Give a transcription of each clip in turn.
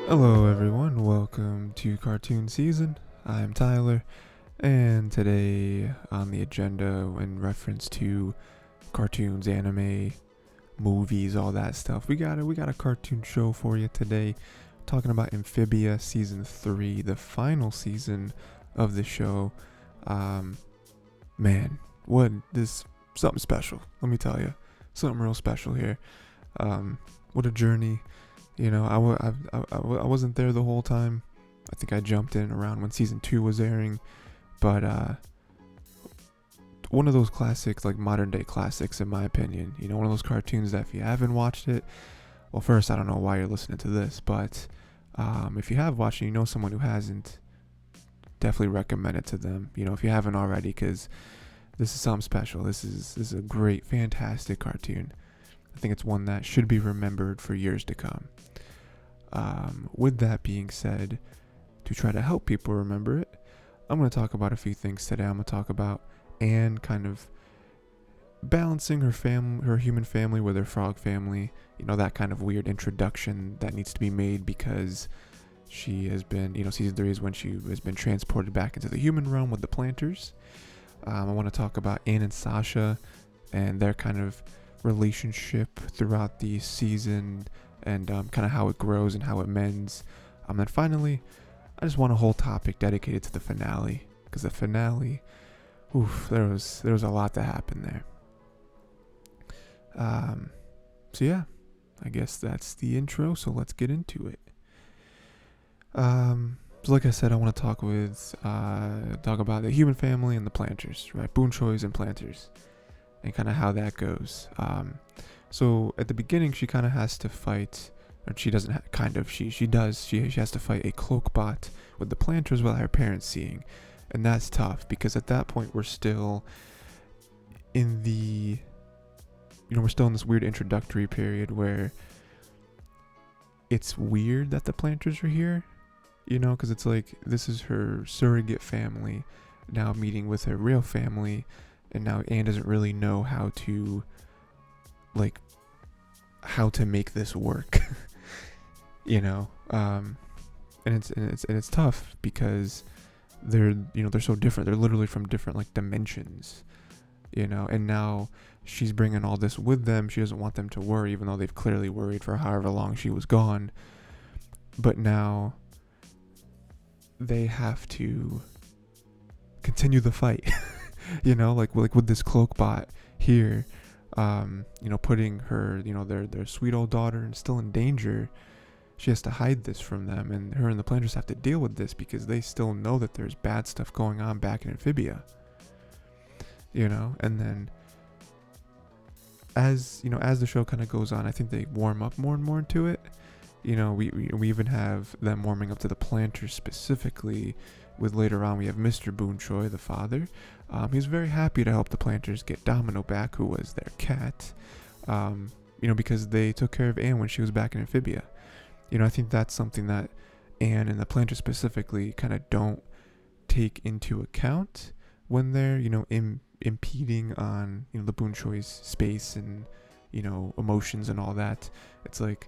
Hello, everyone. Welcome to Cartoon Season. I'm Tyler, and today on the agenda, in reference to cartoons, anime, movies, all that stuff, we got a cartoon show for you today. Talking about Amphibia Season 3, the final season of the show. Um, Man, what this something special. Let me tell you, something real special here. What a journey. I wasn't there the whole time. I think I jumped in around when season 2 was airing, but one of those classics, like modern day classics, in my opinion. One of those cartoons that if you haven't watched it, well, first I don't know why you're listening to this, but if you have watched it, you know someone who hasn't, definitely recommend it to them. If you haven't already, because this is something special. This is a great, fantastic cartoon. I think it's one that should be remembered for years to come. With that being said, to try to help people remember it, I'm going to talk about a few things today. I'm going to talk about Anne kind of balancing her human family with her frog family. That kind of weird introduction that needs to be made because she has been, season 3 is when she has been transported back into the human realm with the planters. I want to talk about Anne and Sasha and their kind of relationship throughout the season and kind of how it grows and how it mends. Then finally, I just want a whole topic dedicated to the finale, because the finale, there was a lot that happened there. So yeah, I guess that's the intro. So let's get into it. So like I said, I want to talk about the human family and the planters, right? Boonchoys and planters, and kind of how that goes. So at the beginning, she kind of has to fight, or she doesn't she does. She has to fight a cloak bot with the planters without her parents seeing, and that's tough because at that point we're still in the, we're still in this weird introductory period where it's weird that the planters are here, because it's like this is her surrogate family now meeting with her real family, and now Anne doesn't really know how to make this work. And it's tough because they're so different. They're literally from different dimensions, and now she's bringing all this with them. She doesn't want them to worry, even though they've clearly worried for however long she was gone. But now they have to continue the fight. Like with this cloak bot here, putting her, their sweet old daughter and still in danger. She has to hide this from them, and her and the planters have to deal with this because they still know that there's bad stuff going on back in Amphibia. And then as the show kind of goes on, I think they warm up more and more to it. We even have them warming up to the planters specifically. With later on, we have Mr. Boonchoy, the father. He's very happy to help the planters get Domino back, who was their cat. Because they took care of Anne when she was back in Amphibia. I think that's something that Anne and the planters specifically kind of don't take into account when they're, impeding on, the Boonchoy's space and, emotions and all that. It's like,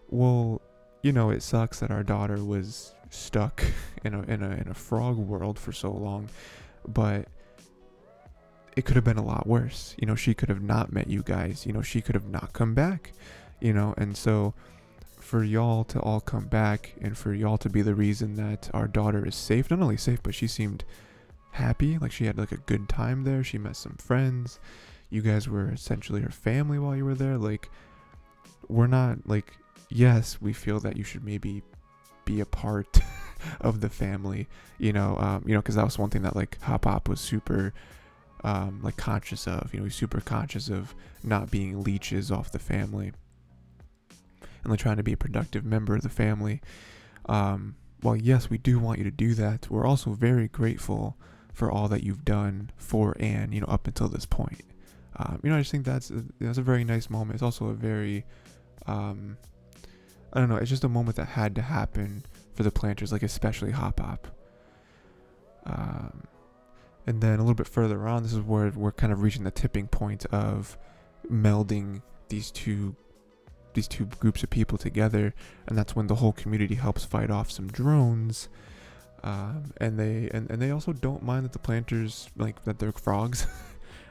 well, it sucks that our daughter was stuck in a frog world for so long, but it could have been a lot worse. She could have not met you guys. She could have not come back. And so for y'all to all come back and for y'all to be the reason that our daughter is safe, not only safe, but she seemed happy, like she had a good time there. She met some friends. You guys were essentially her family while you were there. We're not yes, we feel that you should maybe be a part of the family, because that was one thing that Hop Hop was super conscious of. He's super conscious of not being leeches off the family and trying to be a productive member of the family. While yes, we do want you to do that, we're also very grateful for all that you've done for Anne, up until this point. I just think that's a very nice moment. It's also a very I don't know, it's just a moment that had to happen for the planters, especially Hop Hop. And then a little bit further on, this is where we're kind of reaching the tipping point of melding these two these two groups of people together, and that's when the whole community helps fight off some drones. And they also don't mind that the planters, like, that they're frogs,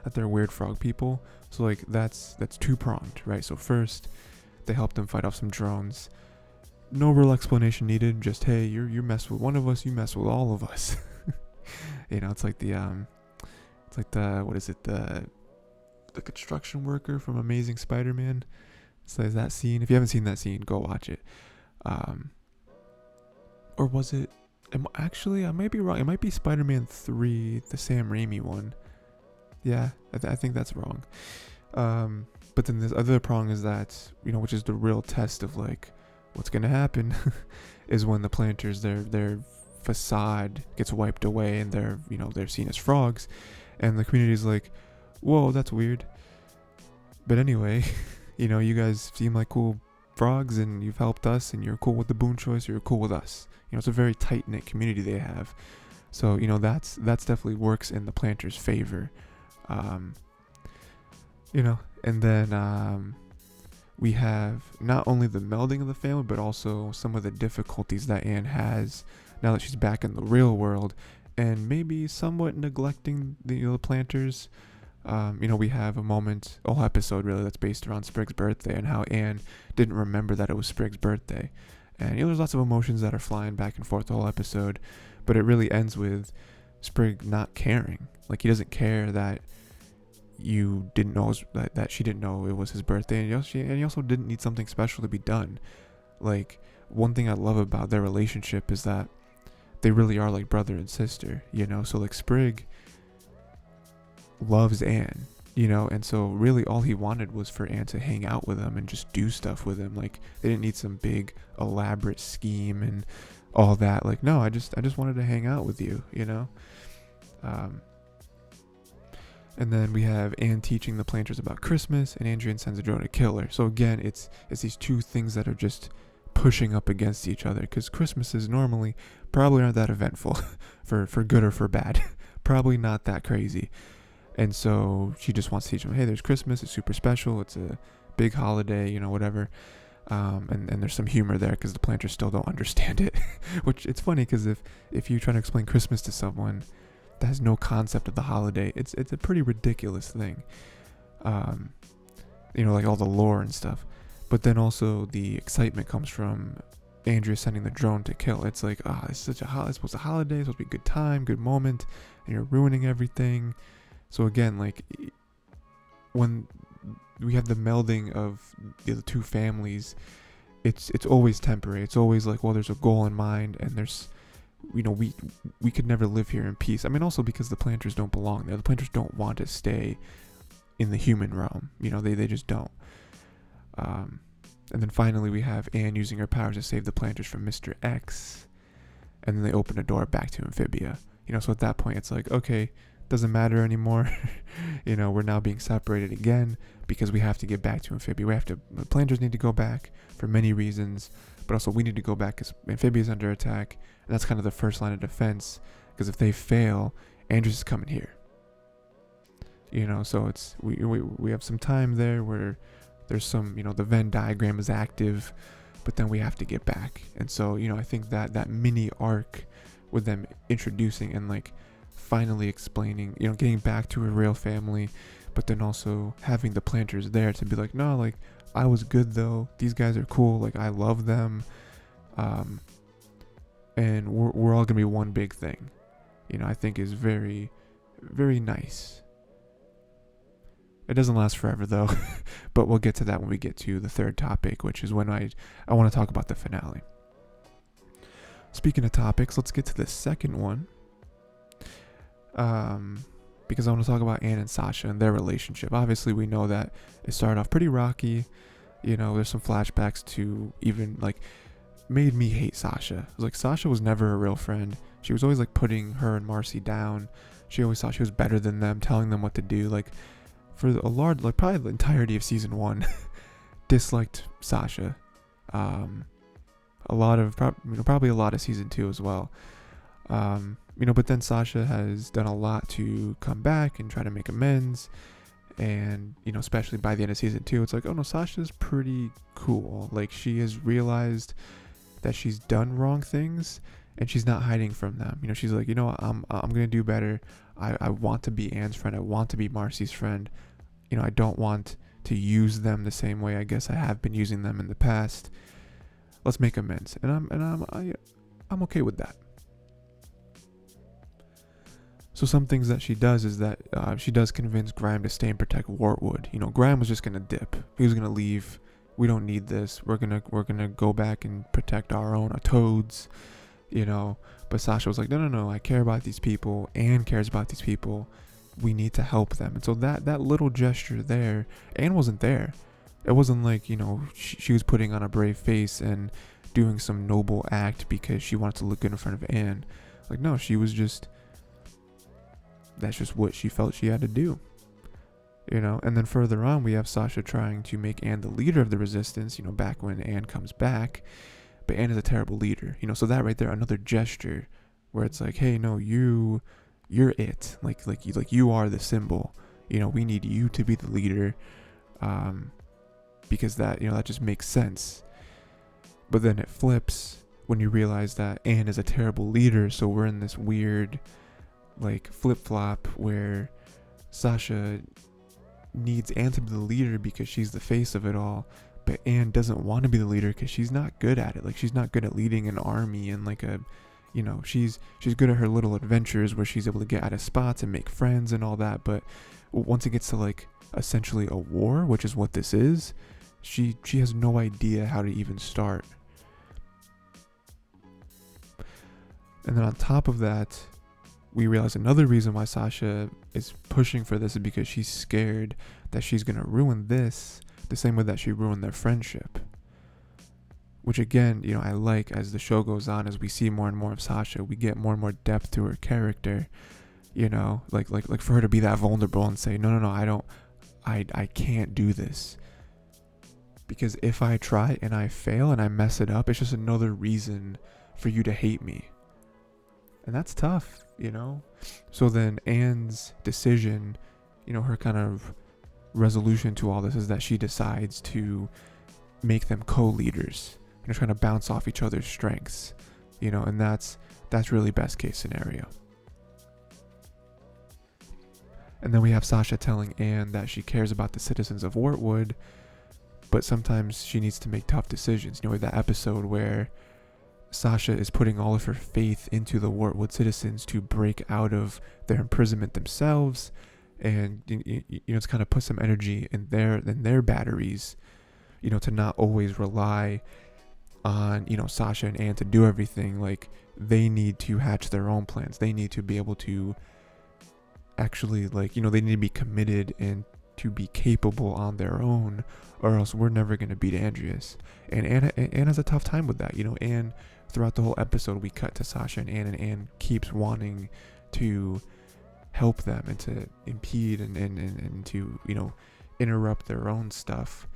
that they're weird frog people. So like that's two-pronged, right? So first, they help them fight off some drones. No real explanation needed. Just, hey, you mess with one of us, you mess with all of us. It's like the what is it, the construction worker from Amazing Spider-Man. So there's that scene. If you haven't seen that scene, go watch it. Or was it? Actually, I might be wrong. It might be Spider-Man 3, the Sam Raimi one. Yeah, I think that's wrong. But then this other prong is that, which is the real test of like what's gonna happen, is when the planters, their facade gets wiped away and they're seen as frogs, and the community's like, whoa, that's weird. But anyway, you guys seem like cool frogs, and you've helped us, and you're cool with the Boon Choice, so you're cool with us. It's a very tight-knit community they have. So, that's definitely works in the planters' favor. And then we have not only the melding of the family, but also some of the difficulties that Anne has now that she's back in the real world, and maybe somewhat neglecting the planters. We have a whole episode really that's based around Sprig's birthday and how Anne didn't remember that it was Sprig's birthday. And there's lots of emotions that are flying back and forth the whole episode, but it really ends with Sprig not caring. Like, he doesn't care that you didn't know that she didn't know it was his birthday, and he also didn't need something special to be done. Like, one thing I love about their relationship is that they really are like brother and sister, So like Sprig loves Anne, and so really all he wanted was for Anne to hang out with him and just do stuff with him. Like, they didn't need some big elaborate scheme and all that. Like, no, I just wanted to hang out with you, And then we have Anne teaching the planters about Christmas, and Andrian sends a drone to kill her. So again, it's these two things that are just pushing up against each other, because Christmases normally probably aren't that eventful, for good or for bad. Probably not that crazy. And so she just wants to teach them, hey, there's Christmas, it's super special, it's a big holiday, whatever. And there's some humor there because the planters still don't understand it. Which, it's funny because if you try to explain Christmas to someone that has no concept of the holiday, it's a pretty ridiculous thing. Like all the lore and stuff. But then also the excitement comes from Andrea sending the drone to kill. It's like, it's such it's supposed to be a holiday, it's supposed to be a good time, good moment, and you're ruining everything. So again, like, when we have the melding of the two families, it's always temporary. It's always like, well, there's a goal in mind, and there's, we could never live here in peace. I mean, also because the planters don't belong there. The planters don't want to stay in the human realm. They just don't. And then finally we have Anne using her powers to save the planters from Mr. X, and then they open a door back to Amphibia. So at that point it's like, okay, doesn't matter anymore. We're now being separated again because we have to get back to Amphibia. The planters need to go back for many reasons, but also we need to go back because Amphibia is under attack, and that's kind of the first line of defense, because if they fail, Andrews is coming here. So it's we have some time there where there's some, the Venn diagram is active, but then we have to get back. And so, I think that mini arc with them introducing and like finally explaining, getting back to a real family, but then also having the planters there to be like, no, like, I was good though, these guys are cool, like, I love them, and we're all gonna be one big thing, I think is very, very nice. It doesn't last forever though, but we'll get to that when we get to the third topic, which is when I want to talk about the finale. Speaking of topics, let's get to the second one. Because I want to talk about Anne and Sasha and their relationship. Obviously, we know that it started off pretty rocky. There's some flashbacks to even, like, made me hate Sasha. It was like, Sasha was never a real friend. She was always, like, putting her and Marcy down. She always thought she was better than them, telling them what to do. Like, for a large, like, probably the entirety of season 1, disliked Sasha. Probably a lot of season 2 as well. But then Sasha has done a lot to come back and try to make amends, And, especially by the end of season 2, it's like, oh no, Sasha's pretty cool. Like, she has realized that she's done wrong things, and she's not hiding from them. She's like, I'm gonna do better. I want to be Anne's friend. I want to be Marcy's friend. I don't want to use them the same way I guess I have been using them in the past. Let's make amends. And I'm okay with that. So some things that she does is that she does convince Graham to stay and protect Wartwood. Graham was just gonna dip. He was gonna leave. We don't need this. We're gonna go back and protect our own toads. But Sasha was like, no, I care about these people. Anne cares about these people. We need to help them. And so that little gesture there, Anne wasn't there. It wasn't like, she was putting on a brave face and doing some noble act because she wanted to look good in front of Anne. Like, no, she was just, that's just what she felt she had to do. And then further on, we have Sasha trying to make Anne the leader of the resistance, back when Anne comes back. But Anne is a terrible leader, so that right there, another gesture where it's like, hey, no, you're it. Like you are the symbol. We need you to be the leader, because that, that just makes sense. But then it flips when you realize that Anne is a terrible leader. So we're in this weird, like, flip-flop where Sasha needs Anne to be the leader because she's the face of it all, but Anne doesn't want to be the leader because she's not good at it. Like, she's not good at leading an army and like a, she's good at her little adventures where she's able to get out of spots and make friends and all that. But once it gets to like essentially a war, which is what this is, she has no idea how to even start. And then on top of that, we realize another reason why Sasha is pushing for this is because she's scared that she's going to ruin this the same way that she ruined their friendship. Which again, I like as the show goes on, as we see more and more of Sasha, we get more and more depth to her character. Like for her to be that vulnerable and say, no, I can't do this. Because if I try and I fail and I mess it up, it's just another reason for you to hate me. And that's tough, So then Anne's decision, her kind of resolution to all this is that she decides to make them co-leaders, trying to bounce off each other's strengths, and that's really best case scenario. And then we have Sasha telling Anne that she cares about the citizens of Wartwood, but sometimes she needs to make tough decisions. That episode where Sasha is putting all of her faith into the Wartwood citizens to break out of their imprisonment themselves, and to kind of put some energy in their batteries, to not always rely on Sasha and Anne to do everything. Like, they need to hatch their own plans. They need to be able to actually, they need to be committed and to be capable on their own, or else we're never going to beat Andreas. And Anne has a tough time with that. Anne, throughout the whole episode, we cut to Sasha and Anne keeps wanting to help them and to impede and to, interrupt their own stuff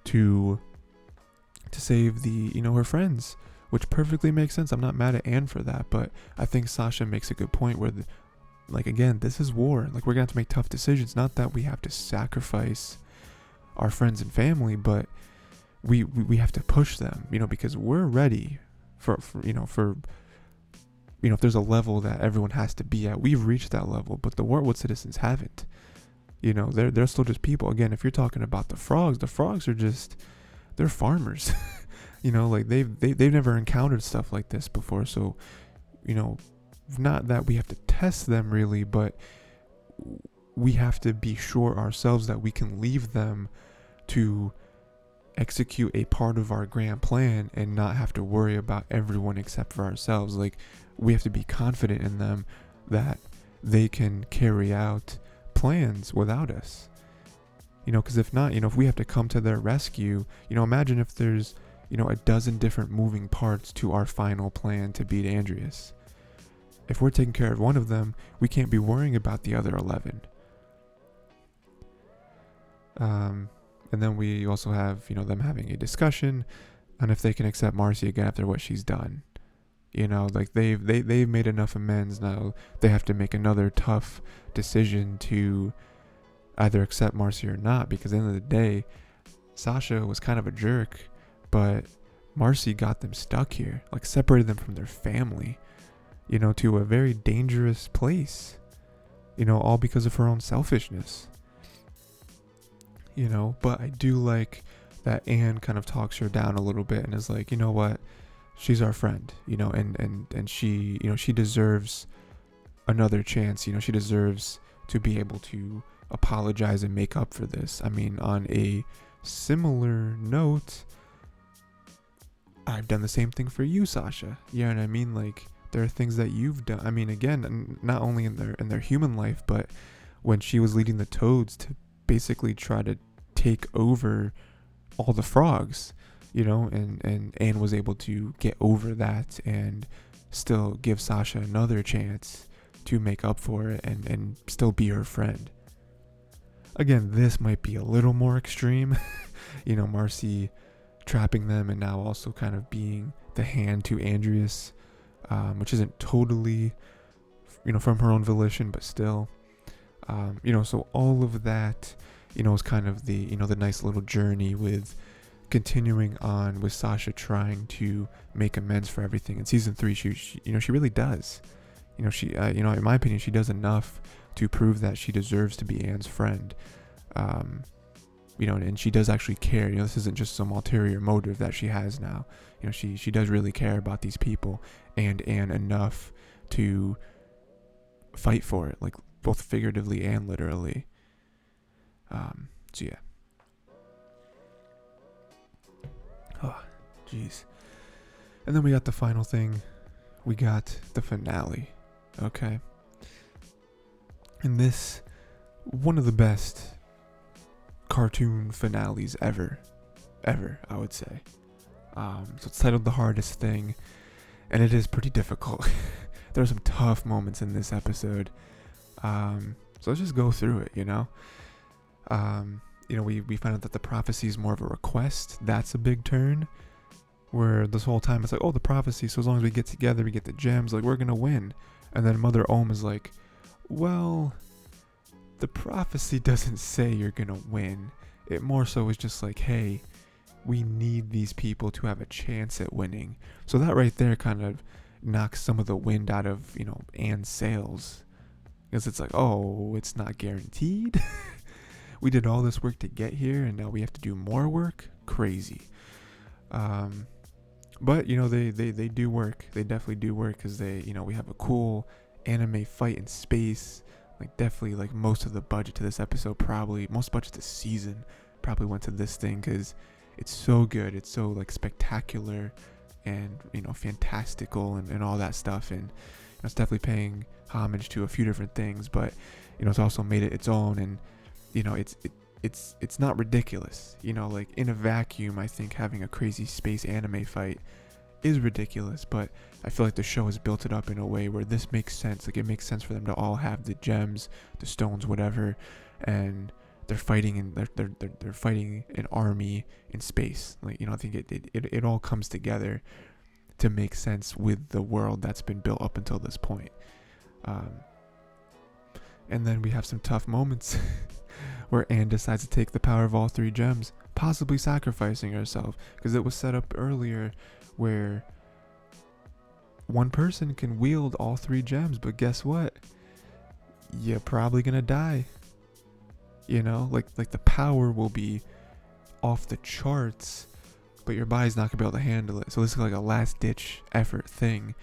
to save the, her friends, which perfectly makes sense. I'm not mad at Anne for that, but I think Sasha makes a good point where, again, this is war. Like, we're going to have to make tough decisions. Not that we have to sacrifice our friends and family, but we have to push them, because we're ready for if there's a level that everyone has to be at, we've reached that level, but the Wartwood citizens haven't. They're still just people. Again, if you're talking about the frogs are just, they're farmers. Like they've never encountered stuff like this before. So, not that we have to test them really, but we have to be sure ourselves that we can leave them to execute a part of our grand plan and not have to worry about everyone except for ourselves. Like, we have to be confident in them that they can carry out plans without us. Because if not, if we have to come to their rescue, imagine if there's, a dozen different moving parts to our final plan to beat Andreas. If we're taking care of one of them, we can't be worrying about the other 11. And then we also have, them having a discussion on if they can accept Marcy again after what she's done. They've made enough amends now. They have to make another tough decision to either accept Marcy or not, because at the end of the day, Sasha was kind of a jerk, but Marcy got them stuck here, like separated them from their family, to a very dangerous place, all because of her own selfishness, but I do like that Anne kind of talks her down a little bit and is like, you know what, she's our friend, and she, she deserves another chance, she deserves to be able to apologize and make up for this. I mean, on a similar note, I've done the same thing for you, Sasha. You know what I mean? Like, there are things that you've done. I mean, again, not only in their human life, but when she was leading the Toads to basically try to take over all the frogs, and Anne was able to get over that and still give Sasha another chance to make up for it and still be her friend. Again, this might be a little more extreme, Marcy trapping them and now also kind of being the hand to Andreas, which isn't totally, from her own volition, but still, so all of that, is kind of the, the nice little journey with continuing on with Sasha trying to make amends for everything. In season 3, she really does. She, in my opinion, she does enough to prove that she deserves to be Anne's friend. And she does actually care. This isn't just some ulterior motive that she has now. She does really care about these people and Anne enough to fight for it, like both figuratively and literally. So yeah. Oh, jeez. And then we got the final thing. We got the finale. Okay. And this, one of the best cartoon finales ever, I would say. So it's titled The Hardest Thing, and it is pretty difficult. There are some tough moments in this episode. So let's just go through it, we find out that the prophecy is more of a request. That's a big turn. Where this whole time it's like, oh, the prophecy, so as long as we get together, we get the gems, like, we're gonna win. And then Mother Ohm is like, well, the prophecy doesn't say you're gonna win. It more so is just like, hey, we need these people to have a chance at winning. So that right there kind of knocks some of the wind out of, Anne's sails. Because it's like, oh, it's not guaranteed. We did all this work to get here, and now we have to do more work? Crazy. But, they do work. They definitely do work because we have a cool anime fight in space. Like, definitely, like, most of the budget to this episode most budget this season probably went to this thing because it's so good. It's so, like, spectacular and, fantastical and all that stuff. And it's definitely paying homage to a few different things, but, it's also made it its own. And, it's not ridiculous. Like, in a vacuum, I think having a crazy space anime fight is ridiculous, but I feel like the show has built it up in a way where this makes sense. Like, it makes sense for them to all have the gems, the stones, whatever, and they're fighting they're fighting an army in space. Like, I think it all comes together to make sense with the world that's been built up until this point. And then we have some tough moments where Anne decides to take the power of all 3 gems, possibly sacrificing herself, because it was set up earlier where one person can wield all 3 gems, but guess what? You're probably gonna die. Like the power will be off the charts, but your body's not gonna be able to handle it. So this is like a last ditch effort thing,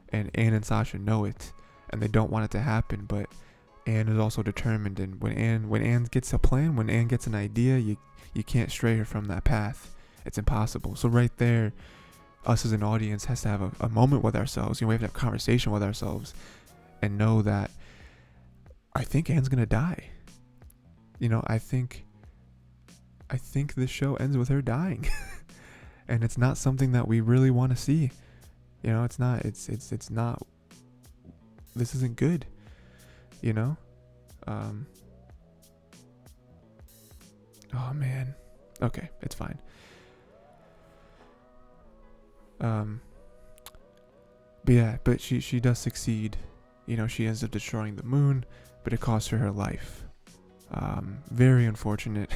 and Anne and Sasha know it, and they don't want it to happen, but Anne is also determined. And when Anne gets a plan, when Anne gets an idea, you can't stray her from that path. It's impossible. So right there, us as an audience has to have a moment with ourselves. We have to have a conversation with ourselves and know that I think Anne's gonna die. I think this show ends with her dying. And it's not something that we really want to see. It's not, this isn't good. Oh man. Okay, it's fine. But she does succeed. She ends up destroying the moon, but it costs her life. Very unfortunate.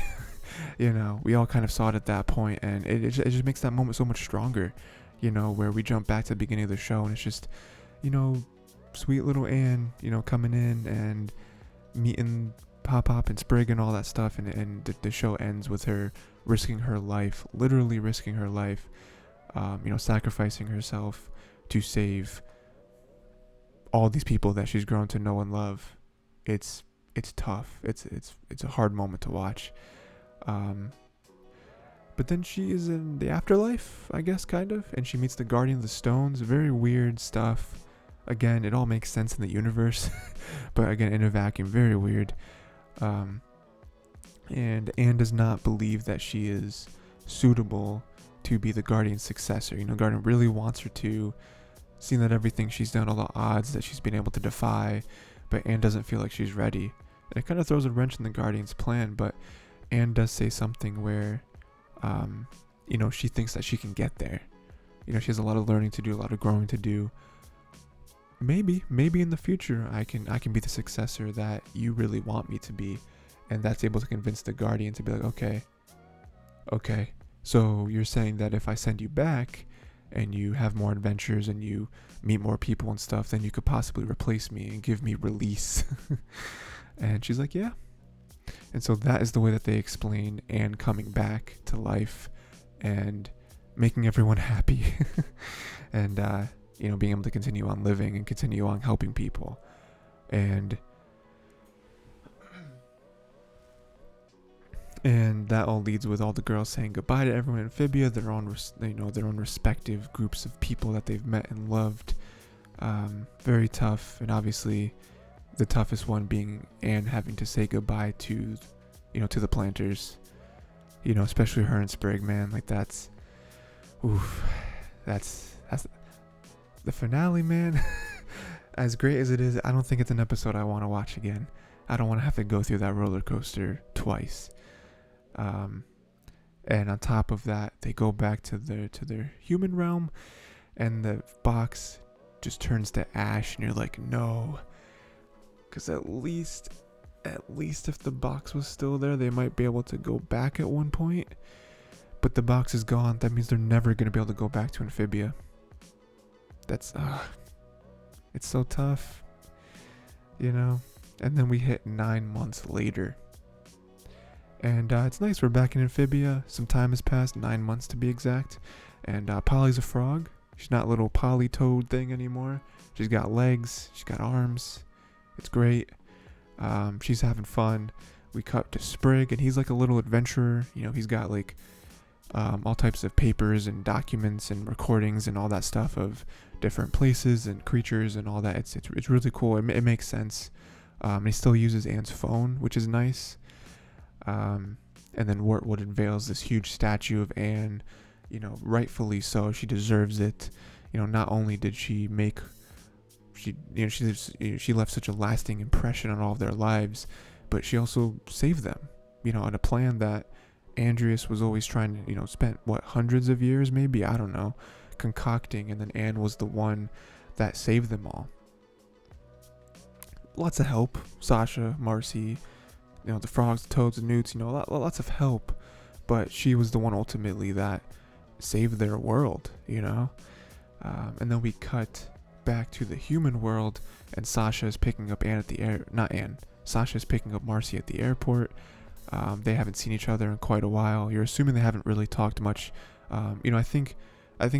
We all kind of saw it at that point, and it just makes that moment so much stronger. Where we jump back to the beginning of the show, and it's just, sweet little Anne, coming in and meeting Pop and Sprig and all that stuff, and the show ends with her risking her life, literally risking her life, sacrificing herself to save all these people that she's grown to know and love. It's tough. It's a hard moment to watch. But then she is in the afterlife, I guess, kind of, and she meets the Guardian of the Stones. Very weird stuff. Again, it all makes sense in the universe, but again, in a vacuum, very weird. And Anne does not believe that she is suitable to be the Guardian's successor. Guardian really wants her to, seeing that everything she's done, all the odds that she's been able to defy, but Anne doesn't feel like she's ready. And it kind of throws a wrench in the Guardian's plan, but Anne does say something where, she thinks that she can get there. She has a lot of learning to do, a lot of growing to do. Maybe in the future I can be the successor that you really want me to be, and that's able to convince the Guardian to be like, okay, so you're saying that if I send you back and you have more adventures and you meet more people and stuff, then you could possibly replace me and give me release. And she's like, yeah. And so that is the way that they explain Anne coming back to life and making everyone happy. And being able to continue on living and continue on helping people. And that all leads with all the girls saying goodbye to everyone in Amphibia, their own respective groups of people that they've met and loved. Very tough, and obviously the toughest one being Anne having to say goodbye to the planters. Especially her and Sprig, man. Like that's the finale, man. As great as it is, I don't think it's an episode I want to watch again. I don't want to have to go through that roller coaster twice. And on top of that, they go back to their human realm, and the box just turns to ash, and you're like, no. Because at least if the box was still there, they might be able to go back at one point. But the box is gone. That means they're never going to be able to go back to Amphibia. That's it's so tough, And then we hit 9 months later, and it's nice, we're back in Amphibia. Some time has passed, 9 months to be exact, and Polly's a frog. She's not little Polly Toad thing anymore. She's got legs, she's got arms. It's great. She's having fun. We cut to Sprig, and he's like a little adventurer. He's got like all types of papers and documents and recordings and all that stuff of different places and creatures and all that. It's really cool. It makes sense. And he still uses Anne's phone, which is nice. And then Wortwood unveils this huge statue of Anne, rightfully so. She deserves it. Not only did she make, she left such a lasting impression on all of their lives, but she also saved them, on a plan that Andreas was always trying to, spent hundreds of years, maybe, I don't know, concocting, and then Anne was the one that saved them all. Lots of help. Sasha, Marcy, the frogs, the toads, the newts, lots of help, but she was the one ultimately that saved their world, And then we cut back to the human world, and Sasha is picking up Sasha is picking up Marcy at the airport. They haven't seen each other in quite a while. You're assuming they haven't really talked much. I think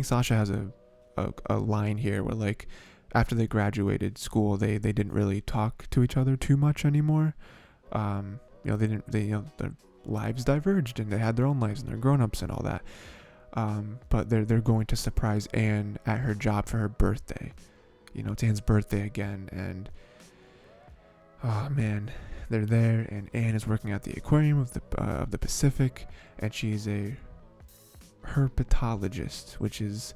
Sasha has a line here where, like, after they graduated school, they didn't really talk to each other too much anymore. Their lives diverged, and they had their own lives, and they're grown-ups and all that. But they're going to surprise Anne at her job for her birthday. It's Anne's birthday again, and oh man, they're there, and Anne is working at the aquarium of the Pacific, and she's a herpetologist, which is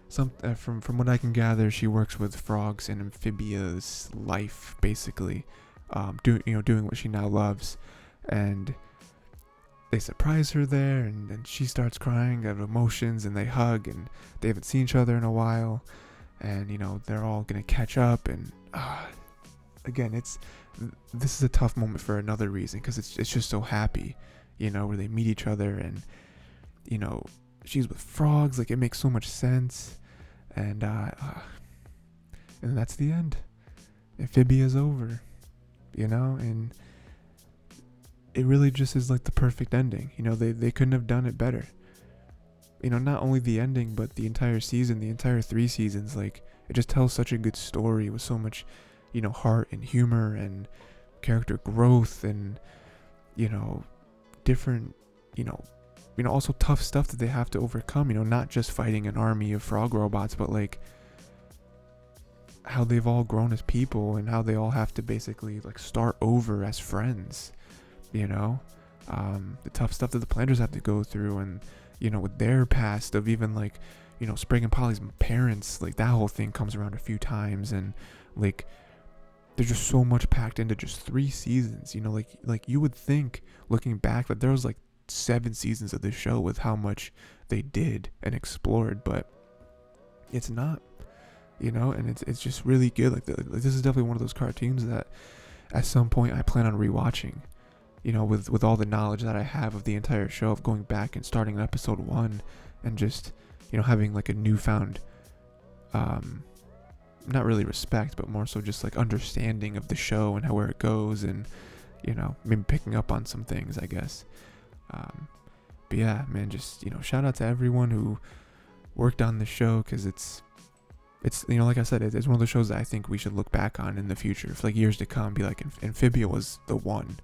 from what I can gather, she works with frogs and amphibious life, basically, doing what she now loves. And they surprise her there, and she starts crying out of emotions, and they hug, and they haven't seen each other in a while, and they're all gonna catch up, and again, this is a tough moment for another reason, because it's just so happy, where they meet each other, and she's with frogs, like it makes so much sense, and that's the end. Amphibia's over, and it really just is like the perfect ending. They couldn't have done it better. Not only the ending, but the entire season, the entire 3 seasons, like it just tells such a good story with so much, heart and humor and character growth, and different, also tough stuff that they have to overcome, not just fighting an army of frog robots, but like how they've all grown as people, and how they all have to basically like start over as friends, the tough stuff that the planters have to go through, and with their past of even like, Spring and Polly's parents, like that whole thing comes around a few times, and like there's just so much packed into just 3 seasons, like you would think looking back that there was like 7 seasons of this show with how much they did and explored, but it's not, and it's just really good. Like this is definitely one of those cartoons that at some point I plan on rewatching, with all the knowledge that I have of the entire show, of going back and starting in episode 1 and just, having like a newfound, not really respect, but more so just like understanding of the show and where it goes, and, maybe picking up on some things, I guess. But yeah, man, just, shout out to everyone who worked on the show, because it's like I said, it's one of those shows that I think we should look back on in the future for like years to come, be like, Amphibia was the one.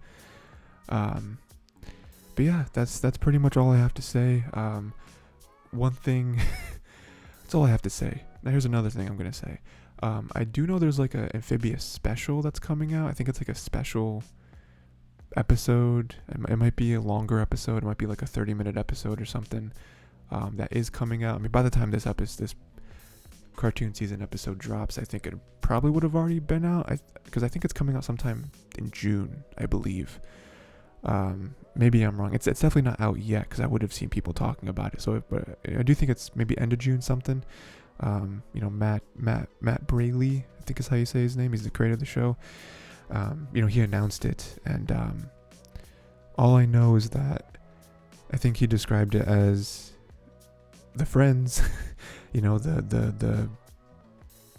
But yeah, that's pretty much all I have to say. One thing, that's all I have to say. Now here's another thing I'm gonna say. I do know there's like a Amphibia special that's coming out. I think it's like a special episode. It might be a longer episode. It might be like a 30-minute episode or something. That is coming out. I mean, by the time this cartoon season episode drops, I think it probably would have already been out. Because I think it's coming out sometime in June, I believe. Maybe I'm wrong. It's definitely not out yet, because I would have seen people talking about it. So, but I do think it's maybe end of June something. Matt Braley, I think is how you say his name. He's the creator of the show. He announced it, and all I know is that I think he described it as the friends, the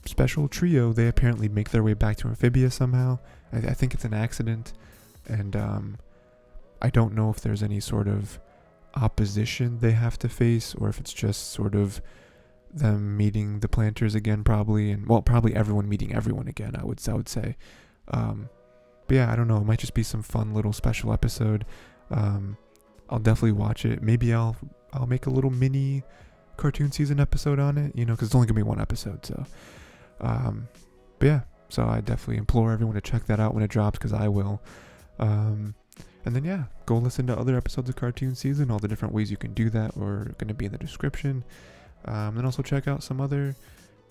special trio. They apparently make their way back to Amphibia somehow. I think it's an accident, and I don't know if there's any sort of opposition they have to face, or if it's just sort of them meeting the planters again, probably, and probably everyone meeting everyone again, I would say. But yeah, I don't know, it might just be some fun little special episode. I'll definitely watch it. Maybe I'll make a little mini cartoon season episode on it, because it's only gonna be 1 episode, so but yeah, so I definitely implore everyone to check that out when it drops, because I will. And then yeah, go listen to other episodes of Cartoon Season. All the different ways you can do that are going to be in the description. Then also check out some other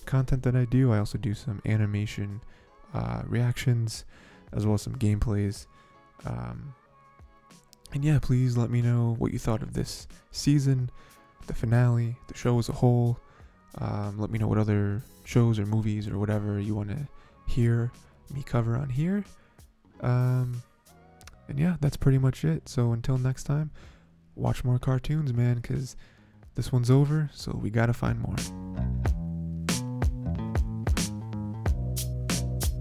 content that I do. I also do some animation reactions, as well as some gameplays. And yeah, please let me know what you thought of this season, the finale, the show as a whole. Let me know what other shows or movies or whatever you want to hear me cover on here. And yeah, that's pretty much it. So until next time, watch more cartoons, man, because this one's over, so we gotta find more.